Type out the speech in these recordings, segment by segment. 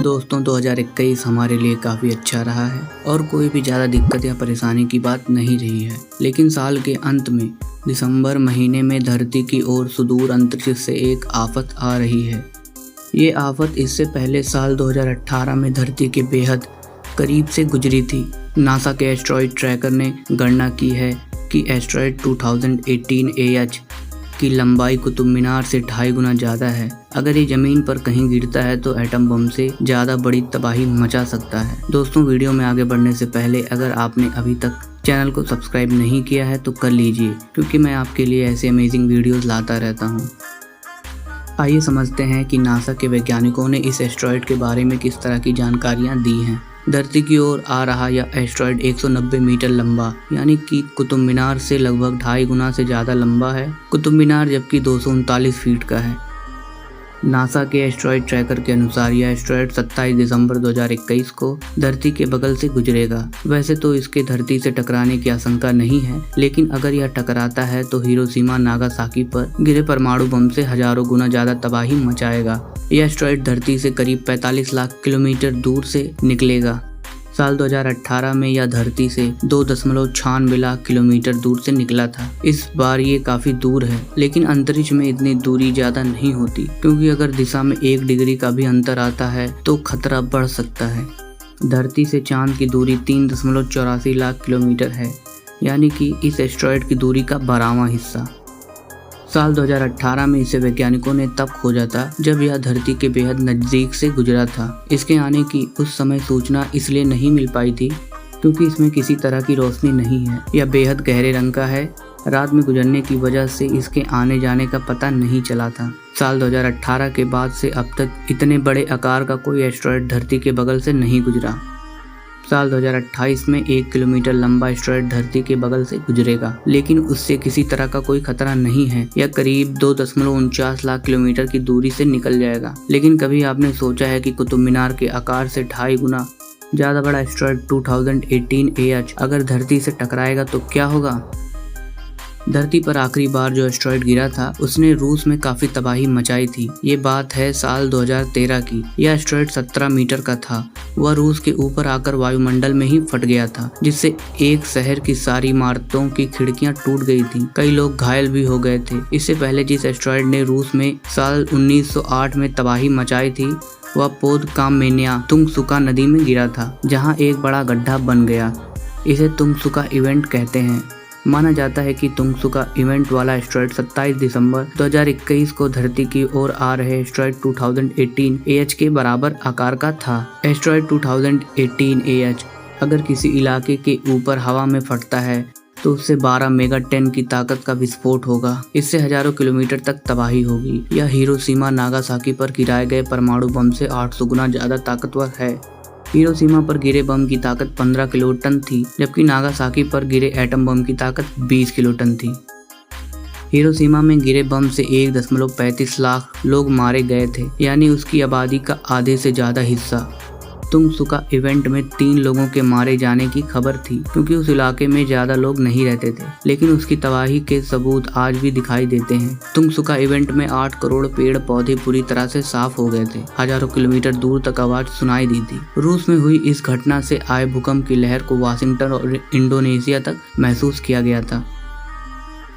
दोस्तों 2021 हमारे लिए काफ़ी अच्छा रहा है और कोई भी ज़्यादा दिक्कत या परेशानी की बात नहीं रही है। लेकिन साल के अंत में दिसंबर महीने में धरती की ओर सुदूर अंतरिक्ष से एक आफत आ रही है। ये आफत इससे पहले साल 2018 में धरती के बेहद करीब से गुजरी थी। नासा के एस्ट्रॉयड ट्रैकर ने गणना की है कि एस्ट्रॉयड 2018 AH की लंबाई कुतुब मीनार से 2.5 गुना ज़्यादा है। अगर ये ज़मीन पर कहीं गिरता है तो एटम बम से ज़्यादा बड़ी तबाही मचा सकता है। दोस्तों, वीडियो में आगे बढ़ने से पहले अगर आपने अभी तक चैनल को सब्सक्राइब नहीं किया है तो कर लीजिए, क्योंकि मैं आपके लिए ऐसे अमेजिंग वीडियोस लाता रहता हूँ। आइए समझते हैं कि नासा के वैज्ञानिकों ने इस एस्ट्रॉयड के बारे में किस तरह की जानकारियाँ दी हैं। धरती की ओर आ रहा यह एस्ट्रॉयड 190 मीटर लंबा यानी कि कुतुब मीनार से लगभग 2.5 गुना से ज़्यादा लंबा है। कुतुब मीनार जबकि 239 फीट का है। नासा के एस्ट्रॉयड ट्रैकर के अनुसार यह एस्ट्रॉयड 27 दिसंबर 2021 को धरती के बगल से गुजरेगा। वैसे तो इसके धरती से टकराने की आशंका नहीं है, लेकिन अगर यह टकराता है तो हिरोशिमा नागासाकी पर गिरे परमाणु बम से हजारों गुना ज़्यादा तबाही मचाएगा। यह एस्ट्रॉयड धरती से करीब 45 लाख किलोमीटर दूर से निकलेगा। साल 2018 में यह धरती से 2.96 लाख किलोमीटर दूर से निकला था। इस बार ये काफी दूर है, लेकिन अंतरिक्ष में इतनी दूरी ज्यादा नहीं होती, क्योंकि अगर दिशा में 1 डिग्री का भी अंतर आता है तो खतरा बढ़ सकता है। धरती से चांद की दूरी 3.84 लाख किलोमीटर है, यानी कि इस एस्ट्रॉयड की दूरी का 12वां हिस्सा। साल 2018 में इसे वैज्ञानिकों ने तब खोजा था जब यह धरती के बेहद नज़दीक से गुजरा था। इसके आने की उस समय सूचना इसलिए नहीं मिल पाई थी क्योंकि इसमें किसी तरह की रोशनी नहीं है। यह बेहद गहरे रंग का है। रात में गुजरने की वजह से इसके आने जाने का पता नहीं चला था। साल 2018 के बाद से अब तक इतने बड़े आकार का कोई एस्ट्रॉयड धरती के बगल से नहीं गुजरा। साल 2028 में 1 किलोमीटर लंबा एस्ट्रॉयड धरती के बगल से गुजरेगा, लेकिन उससे किसी तरह का कोई खतरा नहीं है। यह करीब 2.49 लाख किलोमीटर की दूरी से निकल जाएगा। लेकिन कभी आपने सोचा है कि कुतुब मीनार के आकार से 2.5 गुना ज़्यादा बड़ा एस्ट्रॉयड 2018 AH अगर धरती से टकराएगा तो क्या होगा? धरती पर आखिरी बार जो एस्ट्रॉयड गिरा था उसने रूस में काफी तबाही मचाई थी। ये बात है साल 2013 की। यह एस्ट्रॉयड 17 मीटर का था। वह रूस के ऊपर आकर वायुमंडल में ही फट गया था, जिससे एक शहर की सारी इमारतों की खिड़कियां टूट गई थी। कई लोग घायल भी हो गए थे। इससे पहले जिस एस्ट्रॉयड ने रूस में साल 1908 में तबाही मचाई थी वह पोदकामेनिया तुंगसुका नदी में गिरा था, जहाँ एक बड़ा गड्ढा बन गया। इसे तुंगसुका इवेंट कहते हैं। माना जाता है कि तुंगसुका इवेंट वाला एस्ट्रॉयड 27 दिसंबर 2021 को धरती की ओर आ रहे एस्ट्रॉयड 2018 AH के बराबर आकार का था। एस्ट्रॉयड 2018 AH अगर किसी इलाके के ऊपर हवा में फटता है तो उससे 12 मेगाटन की ताकत का विस्फोट होगा। इससे हजारों किलोमीटर तक तबाही होगी। यह हिरोशिमा नागासाकी पर गिराए गए परमाणु बम से 800 गुना ज्यादा ताकतवर है। हिरोशिमा पर गिरे बम की ताकत 15 किलोटन थी, जबकि नागासाकी पर गिरे एटम बम की ताकत 20 किलोटन थी। हिरोशिमा में गिरे बम से 1.35 लाख लोग मारे गए थे, यानी उसकी आबादी का आधे से ज्यादा हिस्सा। तुंगसुका इवेंट में 3 लोगों के मारे जाने की खबर थी, क्योंकि उस इलाके में ज्यादा लोग नहीं रहते थे, लेकिन उसकी तबाही के सबूत आज भी दिखाई देते हैं। तुंगसुका इवेंट में 8 करोड़ पेड़ पौधे पूरी तरह से साफ हो गए थे। हजारों किलोमीटर दूर तक आवाज सुनाई दी थी। रूस में हुई इस घटना से आए भूकंप की लहर को वाशिंगटन और इंडोनेशिया तक महसूस किया गया था।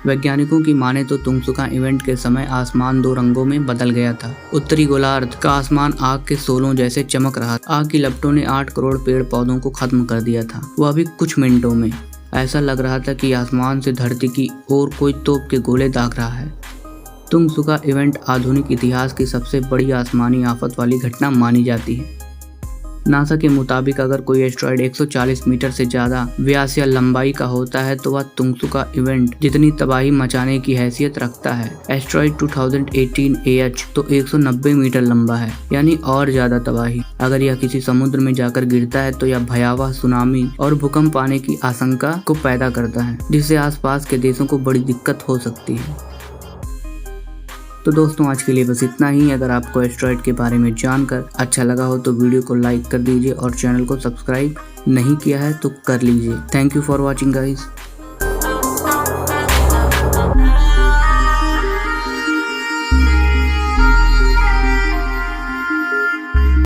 वैज्ञानिकों की माने तो तुंगसुका इवेंट के समय आसमान 2 रंगों में बदल गया था। उत्तरी गोलार्ध का आसमान आग के शोलों जैसे चमक रहा था। आग की लपटों ने 8 करोड़ पेड़ पौधों को खत्म कर दिया था, वह भी कुछ मिनटों में। ऐसा लग रहा था कि आसमान से धरती की ओर कोई तोप के गोले दाग रहा है। तुंगसुका इवेंट आधुनिक इतिहास की सबसे बड़ी आसमानी आफत वाली घटना मानी जाती है। नासा के मुताबिक अगर कोई एस्ट्रॉयड 140 मीटर से ज्यादा व्यास या लंबाई का होता है तो वह तुंगसुका इवेंट जितनी तबाही मचाने की हैसियत रखता है। एस्ट्रॉयड 2018 AH तो 190 मीटर लंबा है, यानी और ज्यादा तबाही। अगर यह किसी समुद्र में जाकर गिरता है तो यह भयावह सुनामी और भूकंप आने की आशंका को पैदा करता है, जिससे आसपास के देशों को बड़ी दिक्कत हो सकती है। तो दोस्तों, आज के लिए बस इतना ही। अगर आपको एस्ट्रॉयड के बारे में जानकर अच्छा लगा हो तो वीडियो को लाइक कर दीजिए और चैनल को सब्सक्राइब नहीं किया है तो कर लीजिए। Thank you for watching guys.